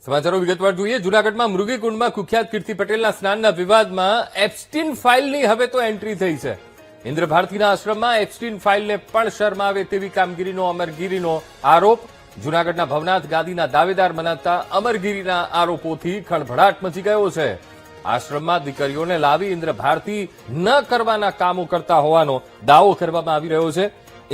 સમાચારો વિગતવાર જોઈએ. જૂનાગઢમાં મૃગીકુંડમાં કુખ્યાત કીર્તિ પટેલના સ્નાનના વિવાદમાં એપ્સ્ટીન ફાઇલની હવે તો એન્ટ્રી થઈ છે. ઇન્દ્ર ભારતીના આશ્રમમાં એપ્સ્ટીન ફાઇલને પણ શરમાવે તેવી કામગીરીનો અમરગીરીનો આરોપ. જૂનાગઢના ભવનાથ ગાદીના દાવેદાર મનાતા અમરગીરીના આરોપોથી ખળભળાટ મચી ગયો છે. આશ્રમમાં દીકરીઓને લાવી ઇન્દ્ર ભારતી ન કરવાના કામો કરતા હોવાનો દાવો કરવામાં આવી રહ્યો છે.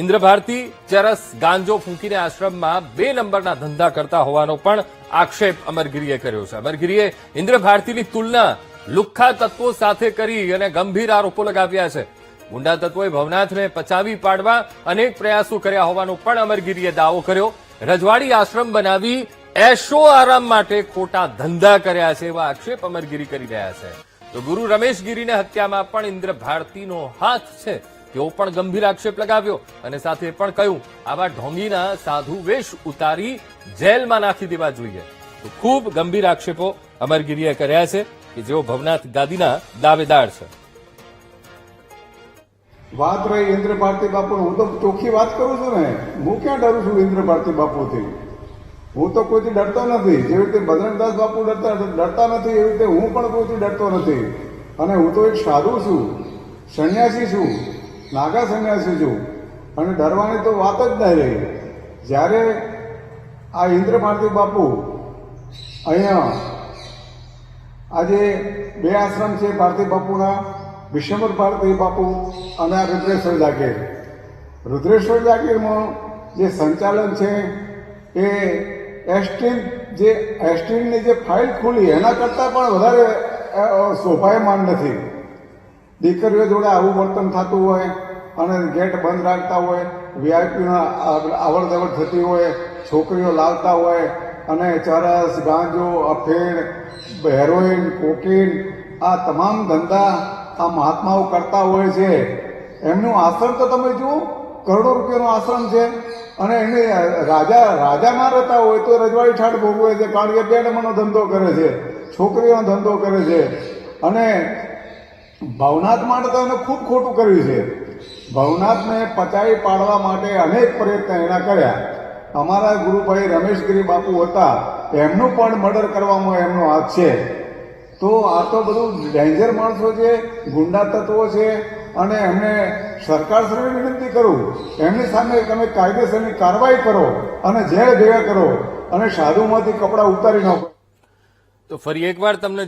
ઇન્દ્ર ભારતી ચરસ ગાંજો ફૂંકીને આશ્રમમાં 2 નંબરના ધંધા કરતા હોવાનો પણ આક્ષેપ અમરગીરીએ કર્યો છે. અમરગીરીએ ઇન્દ્ર ભારતીની તુલના લુખ્ખા તત્વો સાથે કરી અને ગંભીર આરોપો લગાવ્યા છે. ગુંડા તત્વોએ ભવનાથને પચાવી પાડવા અનેક પ્રયાસો કર્યા હોવાનો પણ અમરગીરીએ દાવો કર્યો. રજવાડી આશ્રમ બનાવી એશો આરામ માટે ખોટા ધંધા કર્યા છે એવા આક્ષેપ અમરગીરી કરી રહ્યા છે. તો ગુરુ રમેશગીરીને હત્યામાં પણ ઇન્દ્ર ભારતીનો હાથ છે તેવો પણ ગંભીર આક્ષેપ લગાવ્યો અને સાથે પણ કહ્યું આવા ઢોંગીના સાધુ વેશ ઉતારી જેલમાં નાખી દેવા જોઈએ. તો ખૂબ ગંભીર આક્ષેપો અમરગીરીએ કર્યા છે કે જેઓ ભવનાથ ગાદીના દાવેદાર છે. વાત રહી ઇન્દ્ર ભારતી બાપુ, હું તો ચોખ્ખી વાત કરું છું ને. હું ક્યાં ડરું છું ઇન્દ્ર ભારતી બાપુથી? હું તો કોઈથી ડરતો નથી. જેવી રીતે બજરંગદાસ બાપુ ડરતા નથી એવી રીતે હું પણ કોઈથી ડરતો નથી. અને હું તો એક સાધુ છું, સંન્યાસી છું, નાગા સંન્યાસી છું, અને ડરવાની તો વાત જ નહીં રહી. જ્યારે આ ઇન્દ્ર ભારતી બાપુ અહીંયા આજે 2 આશ્રમ છે ભારતી બાપુના, વિશ્વમર ભારતી બાપુ અને આ રુદ્રેશ્વર જાગીર. રુદ્રેશ્વર જાગીરમાં જે સંચાલન છે એ એસ્ટીનની જે ફાઇલ ખુલી એના કરતાં પણ વધારે શોભાયમાન નથી. દીકરીઓ જોડે આવું વર્તન થતું હોય અને ગેટ બંધ રાખતા હોય, વીઆઈપીના આવડ જવડ થતી હોય, છોકરીઓ લાવતા હોય અને ચરસ ગાંજો અફેણ હેરોઈન કોકીન આ તમામ ધંધા આ મહાત્માઓ કરતા હોય છે. એમનું આશ્રમ તો તમે જુઓ, કરોડો રૂપિયાનો આશ્રમ છે અને એને રાજા ના રહેતા હોય તો રજવાડી ઠાઠ ભોગવે છે, કારણ કે 2 નંબરનો ધંધો કરે છે, છોકરીઓનો ધંધો કરે છે. અને ભવનાથ માટે તો એને ખૂબ ખોટું કર્યું છે. ભવનાથને પચાવી પાડવા માટે અનેક પ્રયત્ન એના કર્યા. અમારા ગુરુભાઈ રમેશગીરી બાપુ હતા, એમનું પણ મર્ડર કરવામાં એમનો હાથ છે. તો આ તો બધું ડેન્જર માણસો છે, ગુંડા તત્વો છે અને એમને સરકારશ્રીને વિનંતી કરું એમની સામે તમે કાયદેસરની કાર્યવાહી કરો અને જેલ ભેગા કરો અને સાધુમાંથી કપડાં ઉતારી નાખો. તો ફરી એકવાર તમને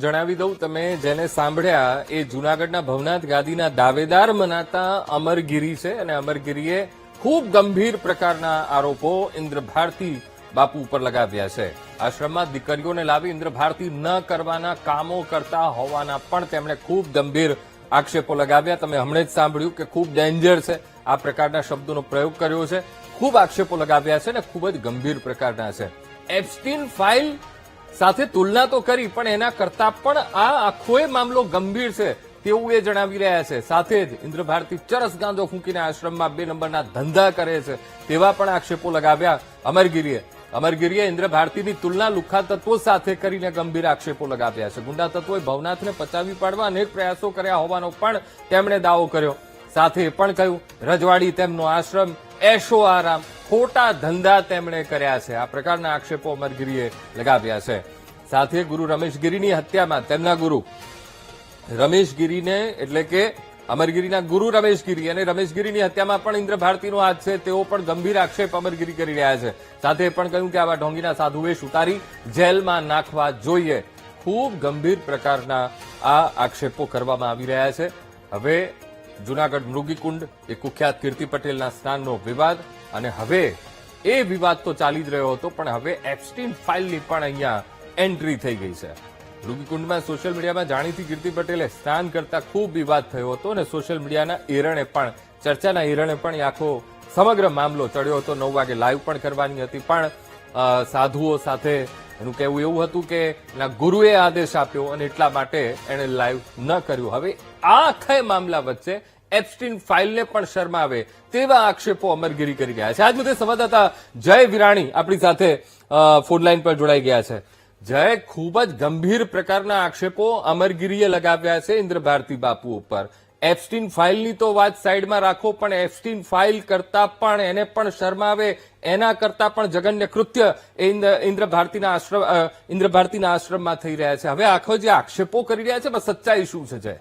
જણાવી દઉં, તમે જેને સાંભળ્યા એ જૂનાગઢના ભવનાથ ગાદીના દાવેદાર મનાતા અમરગીરી છે અને અમરગીરીએ ખૂબ ગંભીર પ્રકારના આરોપો ઇન્દ્ર ભારતી બાપુ ઉપર લગાવ્યા છે. આશ્રમમાં દીકરીઓને લાવી ઇન્દ્ર ભારતી ન કરવાના કામો કરતા હોવાના પણ તેમણે ખૂબ ગંભીર આક્ષેપો લગાવ્યા. તમે હમણાં જ સાંભળ્યું કે ખૂબ ડેન્જર છે, આ પ્રકારના શબ્દોનો પ્રયોગ કર્યો છે. ખૂબ આક્ષેપો લગાવ્યા છે અને ખૂબ જ ગંભીર પ્રકારના છે. એપ્સ્ટીન ફાઇલ સાથે તુલના તો કરી પણ એના કરતા પણ આ આખો મામલો ગંભીર છે તેવું એ જણાવી રહ્યા છે. સાથે જ ઇન્દ્ર ભારતી ચરસ ગાંજો ફૂંકીને આશ્રમમાં 2 નંબરના ધંધા કરે છે તેવા પણ આક્ષેપો લગાવ્યા અમરગીરીએ. અમરગીરીએ ઇન્દ્ર ભારતીની તુલના લુખ્ખા તત્વો સાથે કરીને ગંભીર આક્ષેપો લગાવ્યા છે. ગુંડા તત્વોએ ભવનાથને પચાવી પાડવા અનેક પ્રયાસો કર્યા હોવાનો પણ તેમણે દાવો કર્યો. સાથે એ પણ કહ્યું રજવાડી તેમનો આશ્રમ એશો આરામ ખોટા ધંધા તેમણે કર્યા છે. આ પ્રકારના આક્ષેપો અમરગીરીએ લગાવ્યા છે. સાથે ગુરુ રમેશગીરીની હત્યામાં તેમના ગુરુ રમેશગીરીને એટલે કે અમરગીરીના ગુરુ રમેશગીરી અને રમેશગીરીની હત્યામાં પણ ઇન્દ્ર ભારતીનો હાથ છે તેવો પણ ગંભીર આક્ષેપ અમરગીરી કરી રહ્યા છે. સાથે પણ કહ્યું કે આવા ઢોંગીના સાધુ વેશ ઉતારી જેલમાં નાખવા જોઈએ. ખૂબ ગંભીર પ્રકારના આ આક્ષેપો કરવામાં આવી રહ્યા છે. હવે જૂનાગઢ મૃગીકુંડ એ કુખ્યાત કીર્તિ પટેલના સ્નાનનો વિવાદ અને હવે એ વિવાદ તો ચાલી જ રહ્યો હતો પણ હવે એપ્સ્ટીન ફાઇલની પણ અહીંયા એન્ટ્રી થઈ ગઈ છે. મૃગીકુંડમાં સોશિયલ મીડિયામાં જાણીતી કીર્તિ પટેલે સ્નાન કરતા ખૂબ વિવાદ થયો હતો અને સોશિયલ મીડિયાના એરણે પણ ચર્ચાના એરણે પણ આખો સમગ્ર મામલો ચડ્યો હતો. 9 વાગે લાઈવ પણ કરવાની હતી પણ સાધુઓ સાથે એનું કહેવું એવું હતું કે એના ગુરુએ આદેશ આપ્યો અને એટલા માટે એણે લાઈવ ન કર્યું. હવે આ આખા મામલા વચ્ચે એપ્સ્ટીન ફાઇલને પણ શરમાવે તેવા આક્ષેપો અમરગીરી કરી રહ્યા છે. આજ મુદ્દે સંવાદદાતા જય વિરાણી આપણી સાથે ફોનલાઈન પર જોડાઈ ગયા છે. જય, ખૂબ જ ગંભીર પ્રકારના આક્ષેપો અમરગીરીએ લગાવ્યા છે ઇન્દ્ર ભારતી બાપુ ઉપર. એપ્સ્ટીન ફાઇલની તો વાત સાઈડમાં રાખો, પણ એપ્સ્ટીન ફાઇલ કરતા પણ એને પણ શરમાવે એના કરતા પણ જઘન્ય કૃત્ય એ ઇન્દ્ર ભારતીના આશ્રમમાં થઈ રહ્યા છે. હવે આખો જે આક્ષેપો કરી રહ્યા છે એમાં સચ્ચાઈ શું છે જય?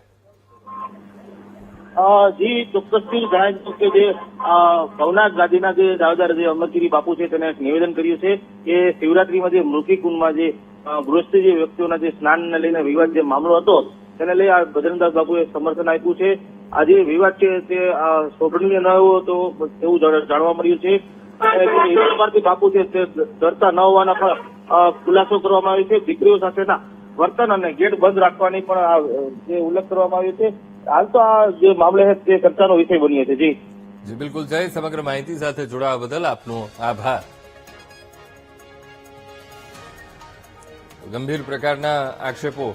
જી ચોક્કસથી જણાવી દઉં કે જે ભવનાથ ગાદીના જે દાવેદાર જે અમરગીરી બાપુ છે તેને એક નિવેદન કર્યું છે કે શિવરાત્રીમાં જે મૃગી કુંડમાં જે ગૃહસ્થી જે વ્યક્તિઓના જે સ્નાનને લઈને વિવાદ જે મામલો હતો તેને લઈ આ બજરંગદાસ બાપુએ સમર્થન આપ્યું છે. આ જે વિવાદ છે તે શોભનીય ન આવ્યો તો એવું જાણવા મળ્યું છે. ભારતી બાપુ છે તે ડરતા ન હોવાના પણ ખુલાસો કરવામાં આવ્યો છે. દીકરીઓ સાથેના વર્તન અને ગેટ બંધ રાખવાની પણ જે ઉલ્લેખ કરવામાં આવ્યો છે. હાલ તો આ જે મામલે છે તે ચર્ચાનો વિષય બન્યો છે. જી બિલકુલ જય, સમગ્ર માહિતી સાથે જોડાવા બદલ આપનો આભાર. ગંભીર પ્રકારના આક્ષેપો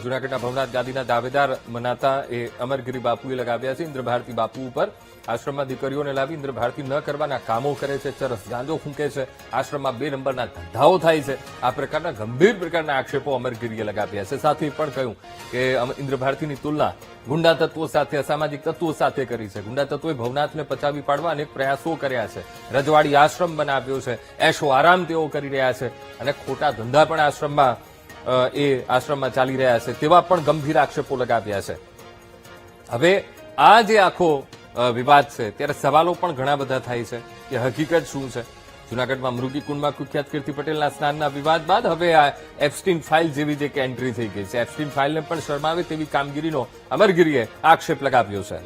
જૂનાગઢના ભવનાથ ગાદીના દાવેદાર મનાતા એ અમરગીરી બાપુએ લગાવ્યા છે ઇન્દ્ર ભારતી બાપુ ઉપર. આશ્રમમાં દીકરીઓને લાવી ઇન્દ્ર ભારતી ન કરવાના કામો કરે છે, ચરસ ગાંજો ફૂંકે છે, આશ્રમમાં 2 નંબરના ધંધાઓ થાય છે. આ પ્રકારના ગંભીર પ્રકારના આક્ષેપો અમરગીરીએ લગાવ્યા છે. સાથે પણ કહ્યું કે ઇન્દ્ર ભારતીની તુલના ગુંડા તત્વો સાથે, અસામાજિક તત્વો સાથે કરી છે. ગુંડા તત્વોએ ભવનાથને પચાવી પાડવા અનેક પ્રયાસો કર્યા છે. રજવાડી આશ્રમ બનાવ્યો છે, એશો આરામ તેઓ કરી રહ્યા છે અને ખોટા ધંધા પણ આશ્રમમાં ચાલી રહ્યા છે. તેવા પણ ગંભીર આક્ષેપો લગાવ્યા છે. હવે આ જે આખો વિવાદ છે ત્યારે સવાલો પણ ઘણા બધા થાય છે કે હકીકત શું છે. જૂનાગઢમાં મૃગી કુંડમાં કુખ્યાત કીર્તિ પટેલના સ્નાનના વિવાદ બાદ હવે આ એપ્સ્ટીન ફાઇલ જેવી જે એન્ટ્રી થઈ ગઈ છે. એપ્સ્ટીન ફાઇલને પણ શરમાવે તેવી કામગીરીનો અમરગીરીએ આક્ષેપ લગાવ્યો છે.